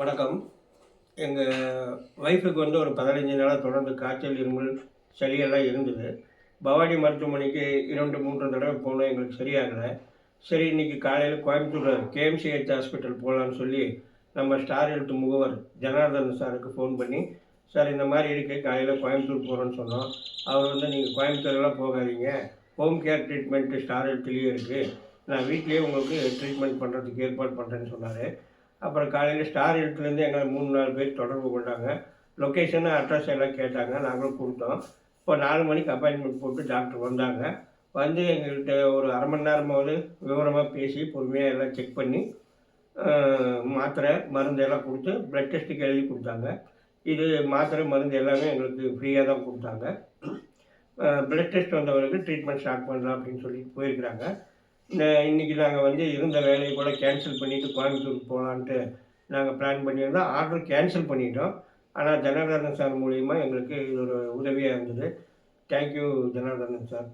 வணக்கம். எங்கள் ஒய்ஃபுக்கு வந்து ஒரு 15 நாளா தொடர்ந்து காய்ச்சல், இருமல், சளியெல்லாம் இருந்தது. பவானி மருத்துவமனைக்கு 2, 3 தடவை போனோம். எங்களுக்கு சரியாகல. சரி இன்னைக்கு காலையில கோயம்புத்தூர்ல கேஎம்சிஹெச் ஹாஸ்பிட்டல் போகலான்னு சொல்லி, நம்ம ஸ்டார் ஹெல்த் முகவர் ஜனார்தன் சாருக்கு ஃபோன் பண்ணி, சார் இந்த மாரி இருக்கு, காலையில கோயம்புத்தூர் போறோம்ன்னு சொன்னோம். அவர் வந்து நீங்க கோயம்புத்தூர்லாம் போகாதீங்க. ஹோம் கேர் ட்ரீட்மெண்ட் ஸ்டார் ஹெல்த்லயே இருக்கு. நான் வீட்லயே உங்களுக்கு ட்ரீட்மெண்ட் பண்றதுக்கு ஏற்பாடு பண்றேன்னு சொன்னாரு. அப்புறம் காலையில ஸ்டார் ஹெல்த்லேருந்து எங்களை 3, 4 பேர் தொடர்பு கொண்டாங்க. லொக்கேஷனு, அட்ரஸ் எல்லாம் கேட்டாங்க. நாங்களும் குடுத்தோம். இப்போ 4 மணிக்கு அப்பாயின்ட்மெண்ட் போட்டு டாக்டர் வந்தாங்க. வந்து எங்கள்கிட்ட ஒரு 1/2 மணி நேரமாவது விவரமா பேசி, பொறுமையா எல்லாம் செக் பண்ணி, அ மாத்திரை, மருந்து எல்லாம் குடுத்து, பிளட் டெஸ்ட்டுக்கு எழுதி குடுத்தாங்க. இது மாத்திரை, மருந்து எல்லாமே எங்களுக்கு ஃப்ரீயா தான் குடுத்தாங்க. பிளட் டெஸ்ட் வந்தவருக்கு ட்ரீட்மெண்ட் ஸ்டார்ட் பண்ணலாம் அப்படின்னு சொல்லிட்டு போயிருக்கிறாங்க. இன்னைக்கு நாங்கள் வந்து இருந்த வேலையை கூட கேன்சல் பண்ணிவிட்டு கோயம்புத்தூருக்கு போகலான்ட்டு நாங்கள் பிளான் பண்ணியிருந்தோம். ஆர்டர் கேன்சல் பண்ணிட்டோம். ஆனால் ஜனார்தனன் சார் மூலியமாக எங்களுக்கு இது ஒரு உதவியாக இருந்தது. Thank you Janardhanan sir.